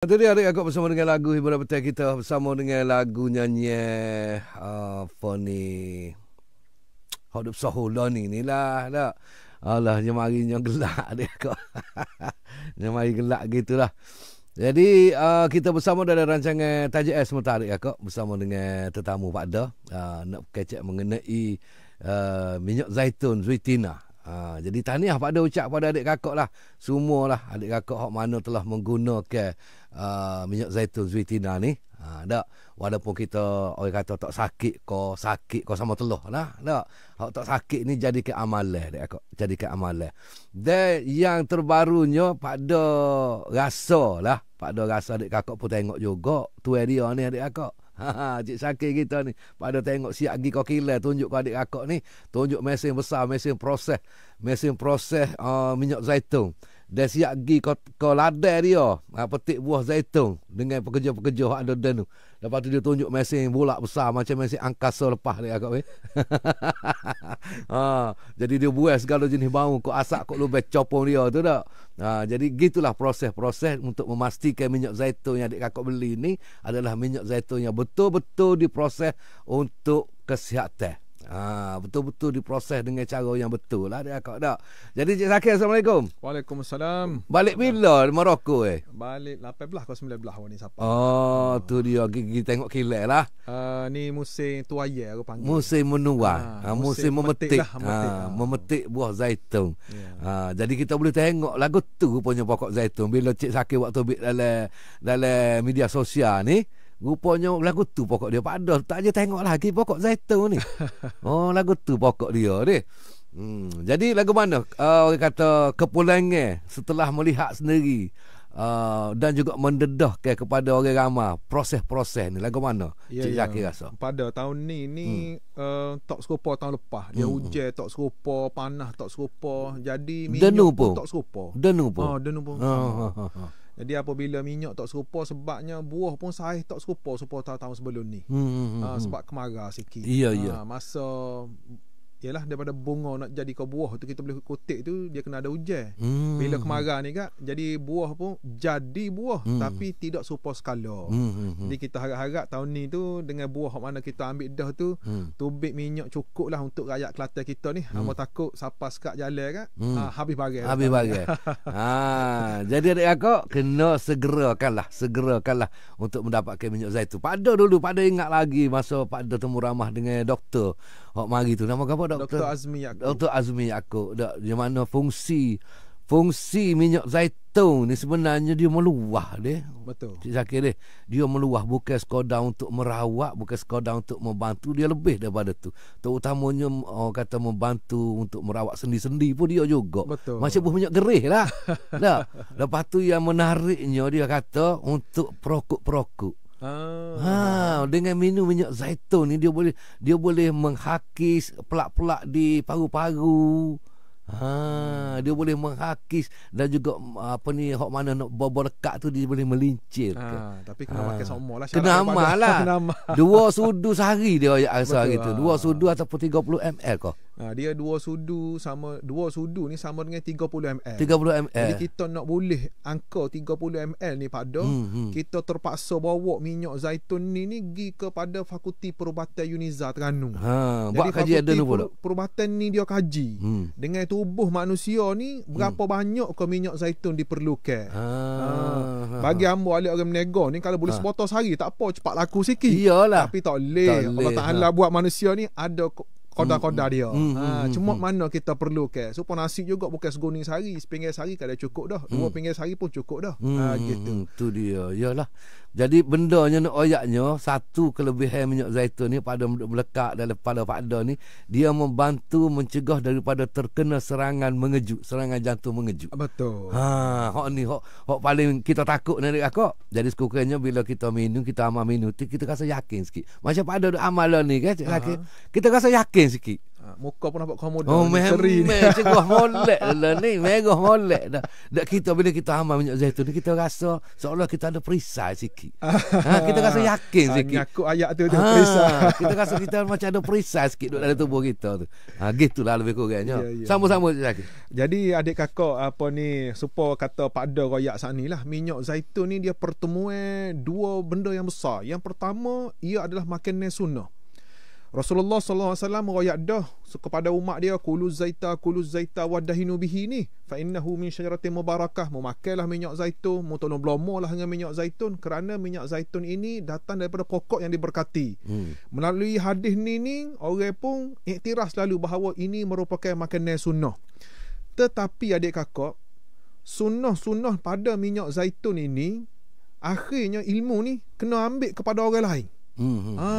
Tadi adik aku bersama dengan lagu hiburan petang kita bersama dengan lagu nyanyi apa ni Hidup Sahula ni lah tak. Allah nyamarinya gelak adik aku. Nyamari gelak gitulah. Jadi kita bersama dalam rancangan Tajuk S Mata adik aku bersama dengan tetamu Pak Da nak kecek mengenai minyak zaitun Zuitina. Jadi tahniah Pak Da ucap pada adik kakak lah. Semualah adik kakak hak mana telah menggunakan minyak zaitun Zuitina ni. Tak. Walaupun kita orang kata tak sakit ko sama telah lah. Tak. Hak tak sakit ni jadikan amalan adik kakak. Jadikan amalan. Dan yang terbarunya Pak Da rasa lah. Pak Da rasa adik kakak pun tengok juga. Tuan dia ni adik kakak. Cik Syakir kita ni pada tengok siap pergi kau kilai tunjuk ke adik kakak ni, tunjuk mesin besar, mesin proses minyak zaitun. Dan siap pergi kau ladai dia petik buah zaitun dengan pekerja-pekerja hak ada dan tu. Lepas tu dia tunjuk mesin bulat besar macam mesin angkasa lepas dia kakak ni. Jadi dia buat segala jenis bau kau asak kau lubang copong dia tu tak. Jadi gitulah proses-proses untuk memastikan minyak zaitun yang adik kakak beli ni adalah minyak zaitun yang betul-betul diproses untuk kesihatan. Betul-betul diproses dengan cara yang betul lah dia kakak tak. Jadi Cik Syakir, Assalamualaikum. Waalaikumsalam. Balik bila di Morocco Balik 18 ke 19 hari ni siapa. Tu dia gigi tengok kilai lah. Ni musim tuaya aku panggil. Musim menuai. Musim memetik. Memetik buah zaitun. Yeah. Jadi kita boleh tengok lagu tu rupanya pokok zaitun. Bila Cik Syakir waktu bit dalam media sosial ni, rupanya lagu tu pokok dia. Padahal tak je tengok lagi pokok zaitun ni. Lagu tu pokok dia ni. Jadi lagu mana orang kata kepulangan setelah melihat sendiri dan juga mendedahkan kepada orang ramai proses-proses ni, lagu mana Cik Syakir rasa? Pada tahun ni tak serupa tahun lepas. Dia hujan tak serupa, panas tak serupa. Jadi minyak pun tak serupa. Denu pun. Jadi apabila minyak tak serupa, sebabnya buah pun saiz tak serupa tahun sebelum ni. Sebab kemarau sikit. Ya. Masa ialah daripada bunga nak jadi ke buah tu kita boleh kutik tu dia kena ada hujan. Bila kemarau ni kan, jadi buah pun jadi buah tapi tidak serupa skala. Jadi kita harap-harap tahun ni tu dengan buah mana kita ambil dah tu tubik minyak cukup lah untuk rakyat Kelantan kita ni. Hamba takut siapa sekat jalan kan habis barang. Jadi adik kakak kena segerakanlah untuk mendapatkan minyak zaitun. Pak Da dulu, Pak Da ingat lagi masa Pak Da temu ramah dengan doktor hok mari tu, nama apa Dr. Azmi Yaakob. Dr. Azmi Yaakob. Di mana fungsi minyak zaitun ni sebenarnya dia meluah dia. Betul. Cik Syakir dia meluah, bukan sekadar untuk merawat, bukan sekadar untuk membantu, dia lebih daripada tu. Terutamanya kata membantu untuk merawat sendi-sendi pun dia juga. Betul. Macam buah minyak gerih lah. Tak. Lepas tu yang menariknya dia kata untuk perokok-perokok. Dengan minum minyak zaitun ni dia boleh menghakis pelak-pelak di paru-paru. Dia boleh menghakis dan juga hok mana nak bawa dekat tu dia boleh melincir. Tapi kena pakai semua lah. Kena amal lah. 2 sudu sehari dia rasa hari tu. 2 sudu ataupun 30 ml kau. Dia 2 sudu ni sama dengan 30 ml. 30 ml. Jadi kita nak boleh angka 30 ml ni pada kita terpaksa bawa minyak zaitun ni pergi kepada Fakulti Perubatan Uniza Terengganu. Buat kajian ada pula. Perubatan ni dia kaji dengan tubuh manusia ni berapa banyak ke minyak zaitun diperlukan. Bagi hamba alik orang menega ni kalau boleh sebotol sehari tak apa, cepat laku sikit. Iyalah. Tapi tak boleh. Allah Ta'ala buat manusia ni ada koda-koda dia. Cuma mana kita perlu ke. Supaya nasi juga bukan seguning sehari, sepinggir sehari kada cukup dah. 2 pinggir sehari pun cukup dah. Gitu. Tu dia. Yalah. Jadi bendanya nak oyaknya, satu kelebihan minyak zaitun ni pada melekat daripada Pak Da ni, dia membantu mencegah daripada terkena serangan jantung mengejut. Betul. Hak ni hak paling kita takut ni kakak. Jadi sekurang-kurangnya bila kita amal minum, kita rasa yakin sikit. Macam Pak Da amalan ni kan, kita rasa yakin sikit. muka pun nampak komodo. Oh, seri ni. cerah molek lah ni. Merah molek dah. Dak kita bila kita amal minyak zaitun ni, kita rasa seolah kita ada perisai sikit. Kita rasa yakin sikit. Nyakut ayat tu perisai. Kita rasa kita macam ada perisai sikit dalam tubuh kita tu. Gitulah lebih kurangnya. Sama-sama Zaki. Jadi adik kakak supaya kata pada royak saat ni lah, minyak zaitun ni dia pertemuan dua benda yang besar. Yang pertama, ia adalah makanan sunnah. Rasulullah SAW meroyak dah kepada umat dia, kulu zaita wadahinu bihi ni fa innahu min syajaratin mubarakah. Memakailah minyak zaitun, tolong belomolah dengan minyak zaitun, kerana minyak zaitun ini datang daripada pokok yang diberkati. Melalui hadis ni orang pun iktiraf selalu bahawa ini merupakan makanan sunnah. Tetapi adik kakak, sunnah pada minyak zaitun ini akhirnya ilmu ni kena ambil kepada orang lain.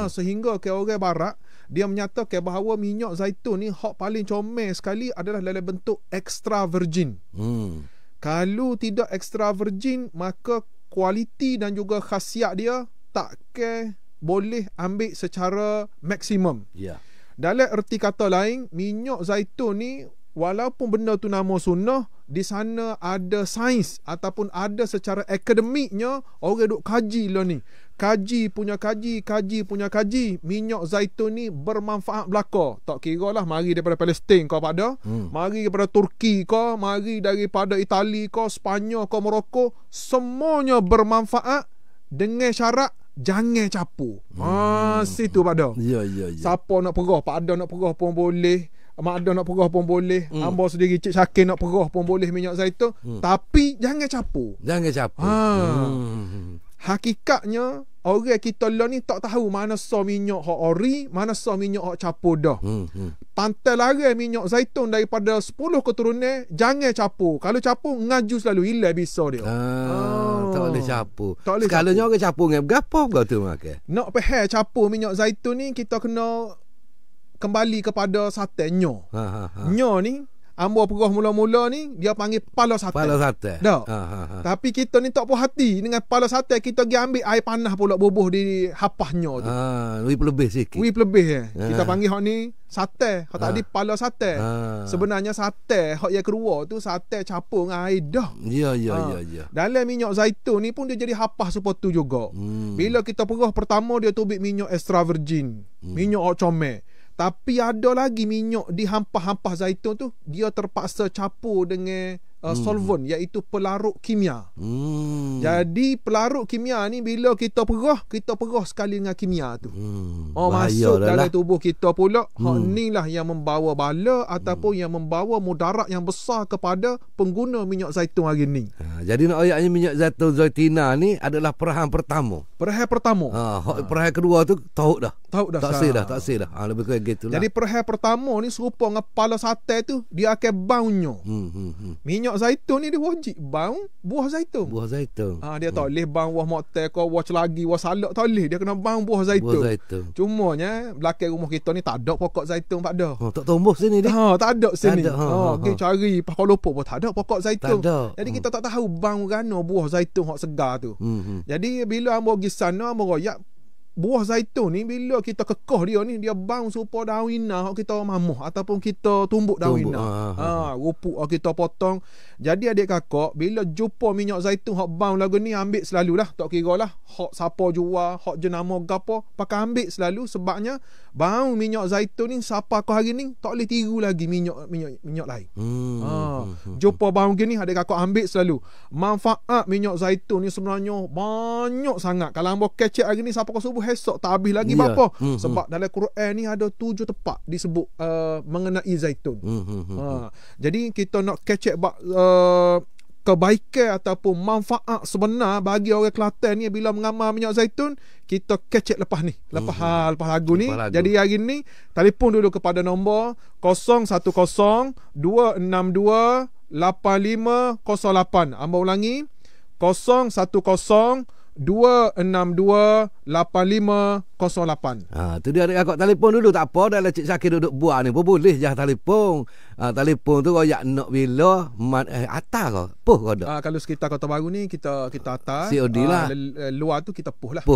Sehingga ke orang barat dia menyatakan bahawa minyak zaitun ni hak paling comel sekali adalah dalam bentuk extra virgin. Kalau tidak extra virgin, maka kualiti dan juga khasiat dia takkan boleh ambil secara maksimum. Dalam erti kata lain, minyak zaitun ni walaupun benda tu nama sunnah, di sana ada sains ataupun ada secara akademiknya orang duk kaji lah ni. Kaji punya kaji. Minyak zaitun ni bermanfaat belaka. Tak kira lah mari daripada Palestin kau pada, mari daripada Turki kau, mari daripada Itali kau, Sepanyol kau, Morocco, semuanya bermanfaat dengan syarat jangan capu. Situ pada. Siapa nak perah, Pak Ada nak perah pun boleh, Mak Ada nak perah pun boleh, hamba sendiri Cik Syakir nak perah pun boleh minyak zaitun, tapi jangan capu. Hakikatnya orang kita lah ni tak tahu mana so minyak hak ori, mana so minyak hak capu dah. Pantai larang minyak zaitun daripada 10 keturunan, jangan capu. Kalau capu ngaju selalu hilang bisa dia. Tak boleh capu. Sekalanya orang capu dengan berapa tu makan. Nak faham capu minyak zaitun ni, kita kena kembali kepada sate nyo. Nyo ni ambo perah mula-mula ni dia panggil pala sate. Tak. Tapi kita ni tak puas hati dengan pala sate, kita pergi ambil air panas pula bubuh di hapah nyo tu. Wip lebih sikit. Kita panggil hak ni sate. Hak tadi pala sate. Sebenarnya sate hak yang keluar tu sate campur dengan air dah. Ya. Dalam minyak zaitun ni pun dia jadi hapah seperti tu juga. Bila kita perah pertama, dia tubik minyak extra virgin. Minyak hak comel. Tapi ada lagi minyak di hampah-hampah zaitun tu, dia terpaksa campur dengan solvent, iaitu pelarut kimia. Jadi pelarut kimia ni bila kita perah sekali dengan kimia tu. Masuk dalam tubuh kita pula. Hak ni lah yang membawa bala ataupun yang membawa mudarat yang besar kepada pengguna minyak zaitun hari ni. Jadi nak ayatnya minyak zaitun Zaitina ni adalah perahan pertama. Perahan kedua tu tahu dah. Tak sih dah. Lebih kurang gitulah. Jadi perahan pertama ni serupa dengan kepala sate tu, dia akan baunnya. Minyak zaitun ni dia wajib bau buah zaitun. Dia tak boleh bau buah motel kau, buah celagi, buah salak, tak boleh. Dia kena bau buah zaitun. Cumanya belakang rumah kita ni tak ada pokok zaitun, Pak Dah. Tak tumbuh sini dia. Tak ada sini. Pergi cari Kuala Lumpur pun tak ada pokok zaitun. Jadi kita tak tahu bau gano buah zaitun hak segar tu. Jadi bila hamba pergi sana, hamba royak buah zaitun ni, bila kita kekeh dia ni, dia bau serupa daun ina hak kita mamuh ataupun kita tumbuk daun ina. Rupuk kita potong. Jadi adik kakak, bila jumpa minyak zaitun hak bau lagu ni, ambil selalulah. Tak kira lah hak siapa jual, hak jenama gapo, pakai ambil selalu. Sebabnya bau minyak zaitun ni siapa kau hari ni tak boleh tiru lagi minyak lain. Jumpa bau gini, adik kakak ambil selalu. Manfaat minyak zaitun ni sebenarnya banyak sangat. Kalau hamba kecek hari ni siapa kau subuh esok tak habis lagi apa. Sebab dalam Quran ni ada 7 tempat disebut mengenai zaitun. Jadi kita nak kecek kebaikan ataupun manfaat sebenar bagi orang Kelantan ni bila mengamal minyak zaitun, kita kecek lepas ni, lepas lagu ni. Jadi hari ni telefon dulu kepada nombor 010-262-8508. Amba ulangi, 010-262-8508. Tu dia ada kakak telefon dulu, tak apa. Dalam Cik Syakir duduk buat ni pun boleh je telefon. Telefon tu royak nak bila atas kau puh kau dak. Kalau sekitar Kota Baru ni kita atas. COD lah. Luar tu kita puh lah.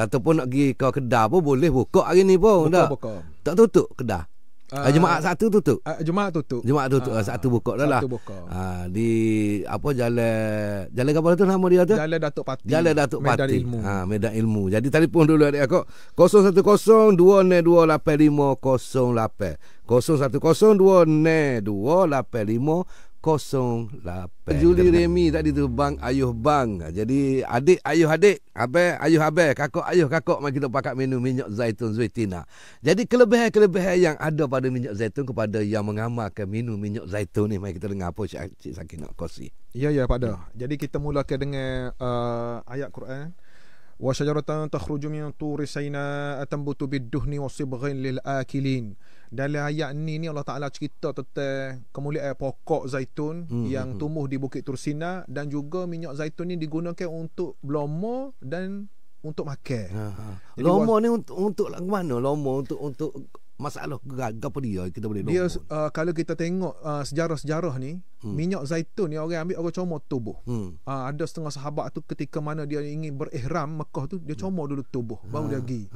Ataupun nak pergi ke kedai pun boleh buka hari ni pun. Buka. Tak tutup kedai. Jumaat satu tutup. Jumaat tutup. Satu buka dah lah. Satu buka. Di apa jalan apa tu nama dia tu? Jalan Datuk Pati. Jalan Datuk Medan Pati. Ilmu. Medan Ilmu. Jadi telefon dulu adik aku 010-292-8508. 010-292-8508. Juli Remy tadi tu Bang Ayuh Bang. Jadi adik ayuh adik, abang ayuh abang, kakak ayuh kakak, mari kita pakai minum minyak zaitun Zuitina. Jadi kelebihan-kelebihan yang ada pada minyak zaitun kepada yang mengamalkan minum minyak zaitun ni, mari kita dengar apa Cik Sakinah kongsi. Ya Pak Dah. Jadi kita mulakan dengan ayat Quran. Wa syajaratan takhruju min turi sayna atambutu bid-duhni wasibghin lil akilin. Dalam ayat ni Allah Taala cerita tentang kemuliaan pokok zaitun yang tumbuh di Bukit Tursina, dan juga minyak zaitun ni digunakan untuk lomo dan untuk makan. Lomo ni untuk mana? Lomo untuk masalah apa dia kita boleh lomo. Dia kalau kita tengok sejarah-sejarah ni, minyak zaitun ni orang ambil, orang comot tubuh. Ada setengah sahabat tu ketika mana dia ingin berihram Mekah tu, dia comot dulu tubuh baru dia pergi.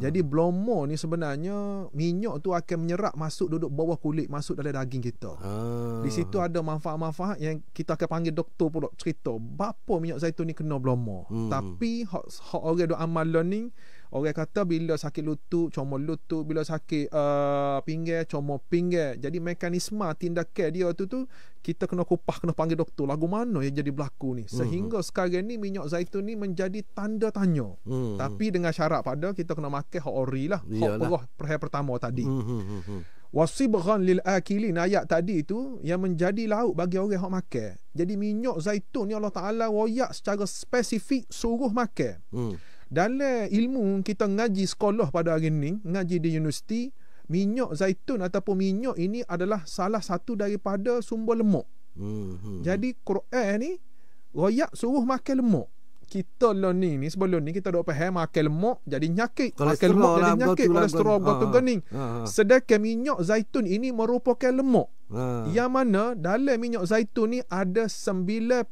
Jadi blomo ni sebenarnya minyak tu akan menyerap masuk duduk bawah kulit, masuk dalam daging kita. Di situ ada manfaat-manfaat yang kita akan panggil doktor pula cerita bapa minyak zaitun ni kena blomo. Tapi hak orang duk amal learning, orang kata bila sakit lutut comot lutut, bila sakit pinggir comot pinggir. Jadi mekanisme tindakan dia tu kita kena kupah, kena panggil doktor lagu mana yang jadi berlaku ni. Sehingga sekarang ni minyak zaitun ni menjadi tanda tanya. Tapi dengan syarat pada kita kena makan hak ori lah, hak perhal pertama tadi. Wasibghan lil akilin, ayat tadi tu yang menjadi lauk bagi orang hak makan. Jadi minyak zaitun ni Allah Taala royak secara spesifik suruh makan. Dalam ilmu kita ngaji sekolah pada hari ni, ngaji di universiti, minyak zaitun ataupun minyak ini adalah salah satu daripada sumber lemak. Jadi Quran ni royak suruh makan lemak. Kita learning ni sebelum ni kita dak faham makan lemak jadi nyakit, makan lemak jadi nyakit, kolesterol gotu gening. Sedangkan minyak zaitun ini merupakan lemak. Yang mana dalam minyak zaitun ni ada 97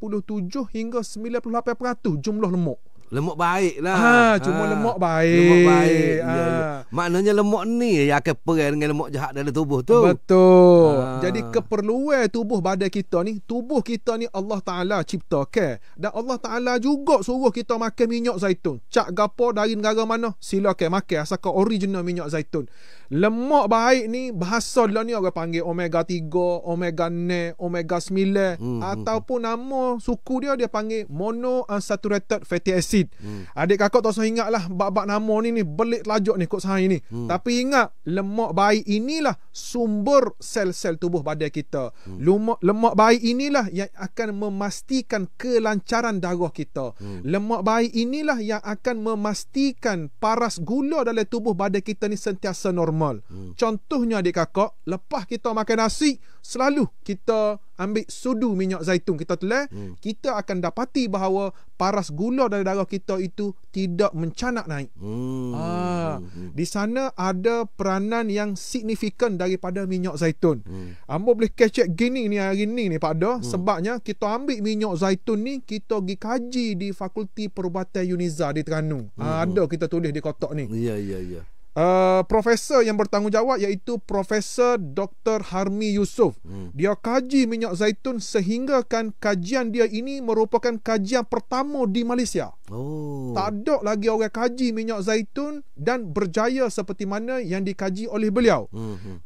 hingga 98% jumlah lemak. Lemak baik lah. Cuma lemak baik. Lemak baik. Ya. Maknanya lemak ni yang akan perang dengan lemak jahat dalam tubuh tu. Betul. Jadi keperluan tubuh badan kita ni, tubuh kita ni Allah Taala ciptakan, dan Allah Taala juga suruh kita makan minyak zaitun. Cak gapo dari negara mana, silakan makan asalkan original minyak zaitun. Lemak baik ni bahasa lah ni orang panggil omega 3, omega 6, omega 9, ataupun nama suku dia panggil monounsaturated fatty acid. Adik kakak tak usah ingat lah bab-bab nama ni belik telajak ni kot sehari ni. Tapi ingat, lemak baik inilah sumber sel-sel tubuh badan kita. Lemak baik inilah yang akan memastikan kelancaran darah kita. Lemak baik inilah yang akan memastikan paras gula dalam tubuh badan kita ni sentiasa normal. Contohnya adik kakak, lepas kita makan nasi, selalu kita ambil sudu minyak zaitun, kita telan, kita akan dapati bahawa paras gula dalam darah kita itu tidak mencanak naik. Di sana ada peranan yang signifikan daripada minyak zaitun. Ambo boleh kecek gini ni hari ni Pak Dah, sebabnya kita ambil minyak zaitun ni, kita pergi kaji di Fakulti Perubatan Uniza di Terengganu. Ada kita tulis di kotak ni. Ya. Profesor yang bertanggungjawab iaitu Profesor Dr. Harmi Yusof. Dia kaji minyak zaitun sehingga kan kajian dia ini merupakan kajian pertama di Malaysia. Tak ada lagi orang kaji minyak zaitun dan berjaya seperti mana yang dikaji oleh beliau.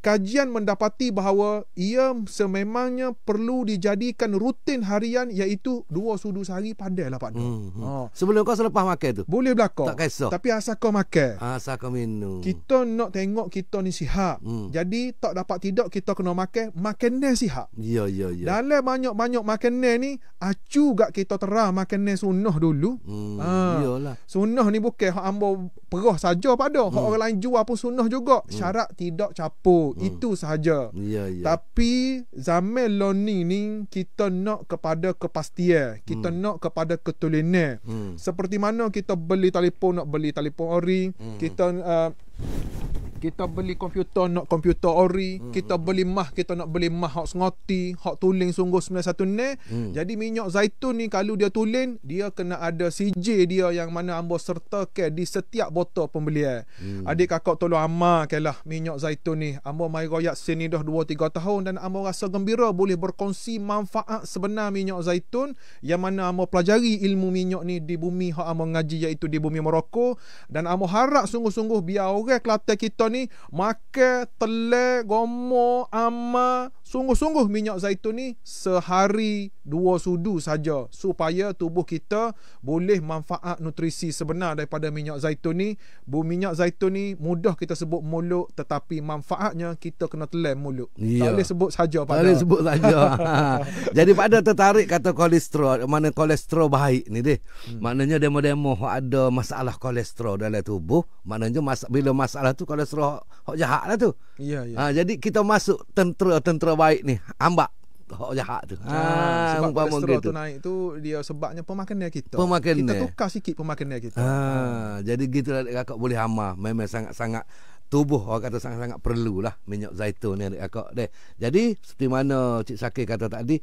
Kajian mendapati bahawa ia sememangnya perlu dijadikan rutin harian, iaitu 2 sudu sehari, pandailah Pak Dah. Sebelum kau selepas makan tu boleh belakang. Tak kisah. Tapi asal kau makan. Asal kau minum. Kita nak tengok kita ni sihat. Jadi tak dapat tidak kita kena makan makanan sihat. Ya. Dalam banyak-banyak makanan ni, acu gak kita terang makanan sunnah dulu. Iyalah. Sunnah ni bukan hak ambo perah saja pada. Hak orang lain jual pun sunnah juga. Syarat tidak campur. Itu sahaja. Ya. Tapi zaman learning ni kita nak kepada kepastian. Kita nak kepada ketulinan. Seperti mana kita beli telefon, nak beli telefon ori, kita Kita beli komputer nak komputer ori, kita beli mah kita nak beli mah hak sengoti, hak tuling sungguh 91 ne. Jadi minyak zaitun ni kalau dia tuling, dia kena ada CJ dia yang mana ambo sertakan di setiap botol pembelian. Adik kakak tolong amalkanlah minyak zaitun ni. Ambo mai royak sini dah 2-3 tahun dan ambo rasa gembira boleh berkongsi manfaat sebenar minyak zaitun yang mana ambo pelajari ilmu minyak ni di bumi hak ambo ngaji iaitu di bumi Morocco, dan ambo harap sungguh-sungguh biar orang Kelantan kita ni makan telur gomo ama sungguh-sungguh minyak zaitun ni sehari 2 sudu saja supaya tubuh kita boleh manfaat nutrisi sebenar daripada minyak zaitun ni. Minyak zaitun ni mudah kita sebut mulut, tetapi manfaatnya kita kena telan mulut. Tak boleh sebut saja pada. Tak boleh sebut saja. Jadi pada tertarik kata kolesterol, mana kolesterol baik ni deh. Maknanya demo-demo ada masalah kolesterol dalam tubuh, maknanya bila masalah tu kolesterol hak jahat lah tu. Ya, ya. Jadi kita masuk tentera baik ni, ambak hak jahat tu. Sebab kolesterol tu naik tu dia sebabnya pemakanan kita. Kita tukar sikit pemakanan kita. Jadi gitulah kakak boleh amal. Memang sangat-sangat tubuh orang kata sangat-sangat perlulah minyak zaitun ni kakak deh. Jadi seperti mana Cik Syakir kata tadi,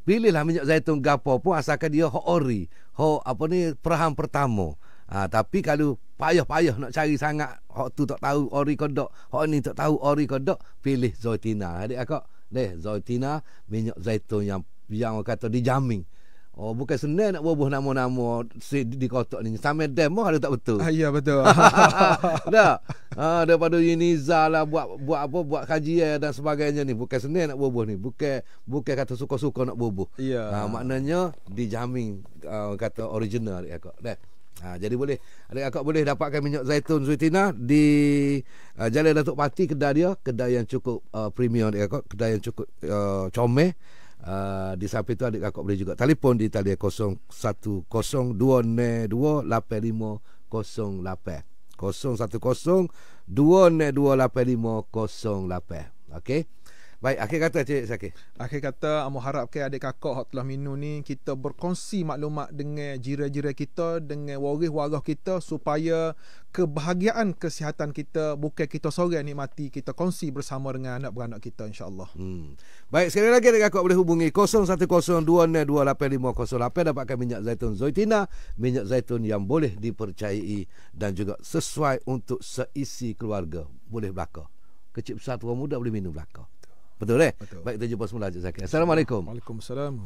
pilihlah minyak zaitun gapo pun asalkan dia hak ori, hak apa ni perahan pertama. Tapi kalau payah-payah nak cari sangat hak tu tak tahu ori ke dak, hak ni tak tahu ori ke dak, pilih Zoetina. Adik akak deh, Zoetina minyak zaitun yang orang kata dijamin. Oh, bukan senang nak bubuh nama-nama di kotak ni. Sampai demo ada tak betul? Ya, betul. Dah. Daripada Uniza lah buat kajian dan sebagainya ni. Bukan senang nak bubuh ni. Bukan kata suka-suka nak bubuh. Ya. Maknanya dijamin kata original adik akak. Dah. Jadi boleh adik akak boleh dapatkan minyak zaitun Zoetina di Jalan Datuk Pati, kedai dia, kedai yang cukup premium adik akak, kedai yang cukup comel. Di samping tu adik kakak boleh juga telefon di talian 0102928508 0102928508. Okey. Baik, akhir kata Cik Syakir. Akhir kata, amo harapkan adik kakak hak telah minum ni kita berkongsi maklumat dengan jiran-jiran kita, dengan waris-waris kita, supaya kebahagiaan kesihatan kita bukan kita seorang nikmati, kita kongsi bersama dengan anak-beranak kita, insya-Allah. Baik, sekali lagi adik kakak boleh hubungi 0102928508 dapatkan minyak zaitun Zoetina, minyak zaitun yang boleh dipercayai dan juga sesuai untuk seisi keluarga. Boleh belaka. Kecil besar tua muda boleh minum belaka. Betul. Betul. Baik, kita jumpa semula Cik Syakir. Assalamualaikum. Waalaikumsalam.